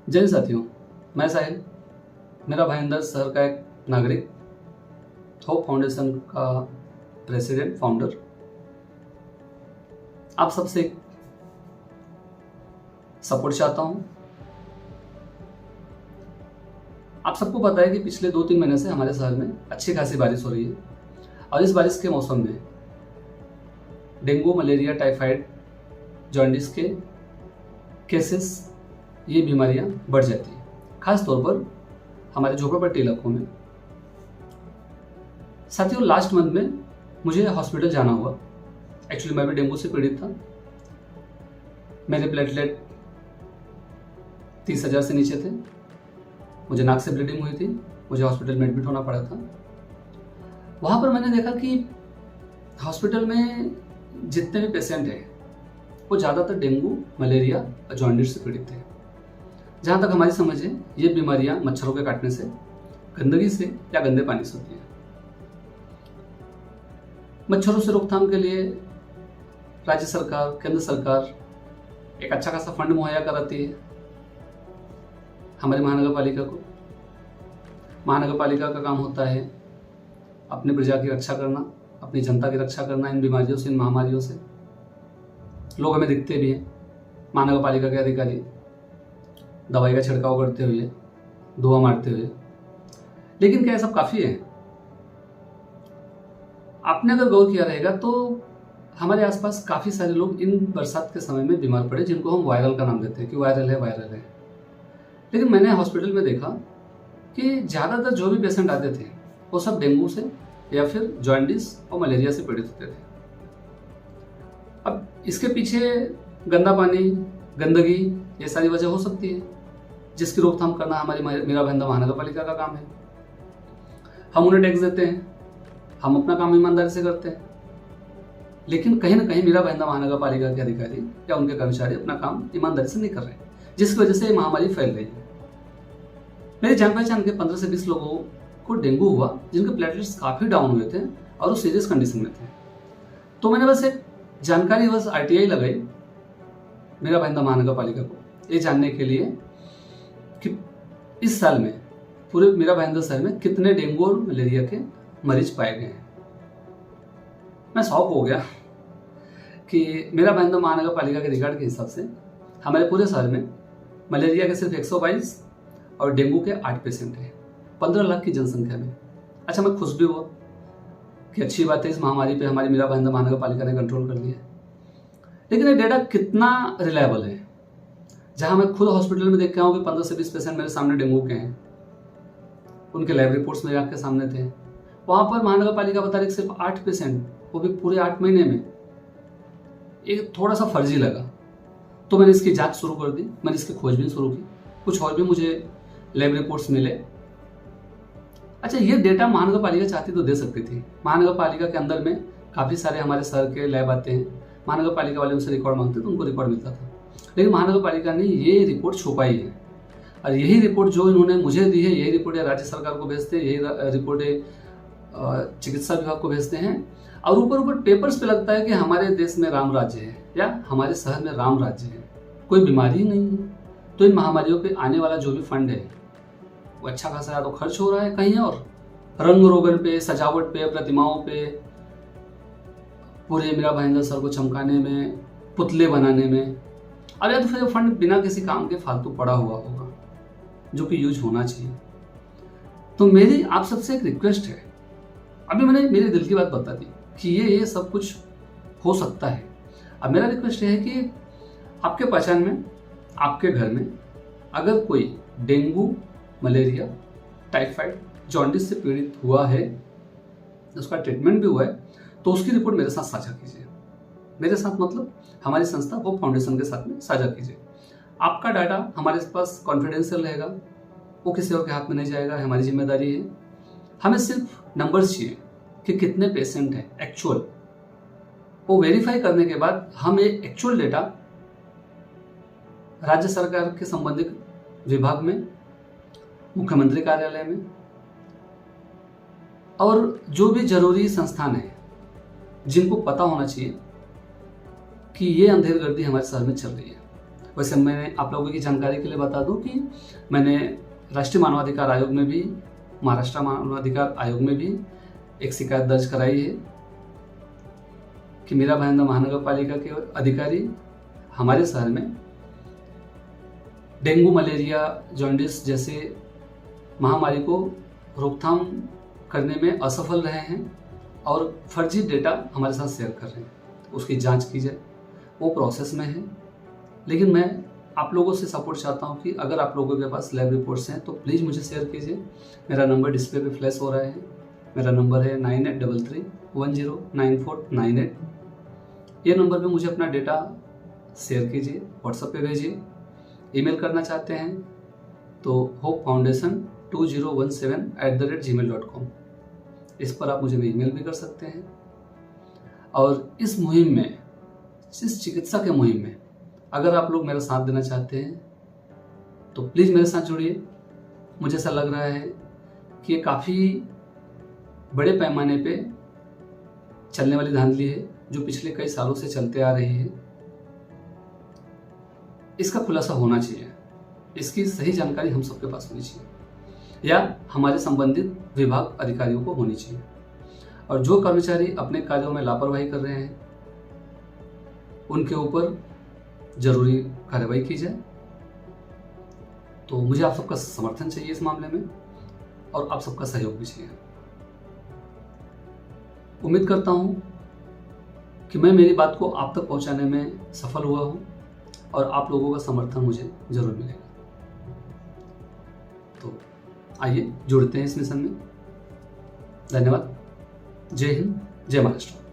जय हिंद साथियों, मैं साहिल, मेरा भाईंदर शहर का एक नागरिक, होप फाउंडेशन का प्रेसिडेंट फाउंडर। आप सबसे सपोर्ट चाहता हूं। आप सबको पता है कि पिछले 2-3 महीने से हमारे शहर में अच्छी खासी बारिश हो रही है और इस बारिश के मौसम में डेंगू, मलेरिया, टाइफाइड, जॉन्डिस के केसेस, ये बीमारियां बढ़ जाती हैं, खास तौर पर हमारे झोपड़पट्टी इलाकों में। साथियों, लास्ट मंथ में मुझे हॉस्पिटल जाना हुआ। एक्चुअली मैं भी डेंगू से पीड़ित था। मेरे प्लेटलेट 30,000 से नीचे थे। मुझे नाक से ब्लीडिंग हुई थी। मुझे हॉस्पिटल में एडमिट होना पड़ा था। वहाँ पर मैंने देखा कि हॉस्पिटल में जितने भी पेशेंट हैं वो ज़्यादातर डेंगू, मलेरिया और जॉन्डिस से पीड़ित थे। जहाँ तक हमारी समझ है, ये बीमारियाँ मच्छरों के काटने से, गंदगी से या गंदे पानी से होती हैं। मच्छरों से रोकथाम के लिए राज्य सरकार, केंद्र सरकार एक अच्छा खासा फंड मुहैया कराती है हमारी महानगर पालिका को। महानगर पालिका का काम होता है अपनी प्रजा की रक्षा करना, अपनी जनता की रक्षा करना इन बीमारियों से, इन महामारियों से। लोग हमें दिखते भी हैं, महानगर पालिका के अधिकारी दवाई का छिड़काव करते हुए, धुआं मारते हुए। लेकिन क्या ये सब काफ़ी है? आपने अगर गौर किया रहेगा तो हमारे आसपास काफ़ी सारे लोग इन बरसात के समय में बीमार पड़े, जिनको हम वायरल का नाम देते हैं कि वायरल है। लेकिन मैंने हॉस्पिटल में देखा कि ज़्यादातर जो भी पेशेंट आते थे वो सब डेंगू से या फिर जॉन्डिस और मलेरिया से पीड़ित होते थे। अब इसके पीछे गंदा पानी, गंदगी, ये सारी वजह हो सकती है, जिसकी रोकथाम करना हमारी मेरा भाईंदर महानगर पालिका का काम है। हम उन्हें टैक्स देते हैं, हम अपना काम ईमानदारी से करते हैं, लेकिन कहीं ना कहीं मेरा भाईंदर महानगर पालिका के अधिकारी या उनके कर्मचारी अपना काम ईमानदारी से नहीं कर रहे, जिसकी वजह से ये महामारी फैल रही है। मेरे जान पहचान के 15 से 20 लोगों को डेंगू हुआ, जिनके प्लेटलेट्स काफ़ी डाउन हुए थे और वो सीरियस कंडीशन में थे। तो मैंने बस एक जानकारी, बस RTI लगाई मेरा भाईंदर महानगर पालिका को, ये जानने के लिए कि इस साल में पूरे मेरा भाईंदर शहर में कितने डेंगू और मलेरिया के मरीज पाए गए हैं। मैं शॉक हो गया कि मेरा भाईंदर महानगर पालिका के रिकॉर्ड के हिसाब से हमारे पूरे शहर में मलेरिया के सिर्फ 122 और डेंगू के 8 पेशेंट हैं 15 लाख की जनसंख्या में। अच्छा, मैं खुश भी हुआ कि अच्छी बात है, इस महामारी पे हमारी मेरा भाईंदर महानगर पालिका ने कंट्रोल कर लिया। लेकिन ये डेटा कितना रिलायबल है? जहां मैं खुद हॉस्पिटल में देख के आऊँ कि 15 से 20 पेशेंट मेरे सामने डेंगू के हैं, उनके लैब रिपोर्ट्स मेरे आँख के सामने थे। वहाँ पर महानगर पालिका बता रही सिर्फ 8 पेशेंट, वो भी पूरे 8 महीने में। एक थोड़ा सा फर्जी लगा, तो मैंने इसकी जांच शुरू कर दी, मैंने इसकी खोजबीन शुरू की। कुछ और भी मुझे लैब रिपोर्ट्स मिले। अच्छा, ये डेटा महानगर पालिका चाहती तो दे सकती थी। महानगर पालिका के अंदर में काफ़ी सारे हमारे शहर के लैब आते हैं, महानगर पालिका वाले उनसे रिकॉर्ड मांगते तो उनको रिकॉर्ड मिलता था। लेकिन महानगर पालिका ने ये रिपोर्ट छुपाई है, और यही रिपोर्ट जो इन्होंने मुझे दी है, यही रिपोर्ट राज्य सरकार को भेजते हैं, यही रिपोर्ट चिकित्सा विभाग को भेजते हैं, और ऊपर पेपर्स पे लगता है कि हमारे देश में राम राज्य है या हमारे शहर में राम राज्य है, कोई बीमारी ही नहीं है। तो इन महामारियों पे आने वाला जो भी फंड है वो अच्छा खासा या तो खर्च हो रहा है कहीं और, रंग रोगन पे, सजावट पे, प्रतिमाओं पे, पूरे मेरा भाईंदर शहर को चमकाने में, पुतले बनाने में, और या तो फिर फंड बिना किसी काम के फालतू पड़ा हुआ होगा जो कि यूज होना चाहिए। तो मेरी आप सबसे एक रिक्वेस्ट है, अभी मैंने मेरे दिल की बात बता दी कि ये सब कुछ हो सकता है। अब मेरा रिक्वेस्ट है कि आपके पहचान में, आपके घर में अगर कोई डेंगू, मलेरिया, टाइफाइड, जॉन्डिस से पीड़ित हुआ है, उसका ट्रीटमेंट भी हुआ है, तो उसकी रिपोर्ट मेरे साथ साझा कीजिए। मेरे साथ मतलब हमारी संस्था होप फाउंडेशन के साथ में साझा कीजिए। आपका डाटा हमारे पास कॉन्फिडेंशियल रहेगा, वो किसी और के हाथ में नहीं जाएगा, हमारी जिम्मेदारी है। हमें सिर्फ नंबर्स चाहिए कि कितने पेशेंट हैं एक्चुअल। वो वेरीफाई करने के बाद हम एक एक्चुअल डेटा राज्य सरकार के संबंधित विभाग में, मुख्यमंत्री कार्यालय में, और जो भी जरूरी संस्थान है जिनको पता होना चाहिए कि ये अंधेरगर्दी हमारे शहर में चल रही है, वैसे मैंने आप लोगों की जानकारी के लिए बता दूं कि मैंने राष्ट्रीय मानवाधिकार आयोग में भी, महाराष्ट्र मानवाधिकार आयोग में भी एक शिकायत दर्ज कराई है कि मीरा भाईंदर महानगर पालिका के अधिकारी हमारे शहर में डेंगू, मलेरिया, जॉन्डिस जैसे महामारी को रोकथाम करने में असफल रहे हैं और फर्जी डेटा हमारे साथ शेयर कर रहे हैं। उसकी जांच की जाए, वो प्रोसेस में है। लेकिन मैं आप लोगों से सपोर्ट चाहता हूं कि अगर आप लोगों के पास लैब रिपोर्ट्स हैं तो प्लीज़ मुझे शेयर कीजिए। मेरा नंबर डिस्प्ले पे फ्लैश हो रहा है। मेरा नंबर है 9833109498। ये नंबर पे मुझे अपना डेटा शेयर कीजिए, व्हाट्सएप पे भेजिए। ईमेल करना चाहते हैं तो hopefoundation2017@gmail.com, इस पर आप मुझे ईमेल भी कर सकते हैं। और इस मुहिम में, इस चिकित्सा के मुहिम में अगर आप लोग मेरा साथ देना चाहते हैं तो प्लीज़ मेरे साथ जुड़िए। मुझे ऐसा लग रहा है कि ये काफ़ी बड़े पैमाने पे चलने वाली धांधली है जो पिछले कई सालों से चलते आ रही है। इसका खुलासा होना चाहिए, इसकी सही जानकारी हम सबके पास होनी चाहिए या हमारे संबंधित विभाग अधिकारियों को होनी चाहिए। और जो कर्मचारी अपने कार्यों में लापरवाही कर रहे हैं उनके ऊपर जरूरी कार्रवाई की जाए। तो मुझे आप सबका समर्थन चाहिए इस मामले में और आप सबका सहयोग भी चाहिए। उम्मीद करता हूं कि मैं मेरी बात को आप तक पहुंचाने में सफल हुआ हूं और आप लोगों का समर्थन मुझे जरूर मिलेगा। तो आइए जुड़ते हैं इस मिशन में। धन्यवाद। जय हिंद, जय महाराष्ट्र।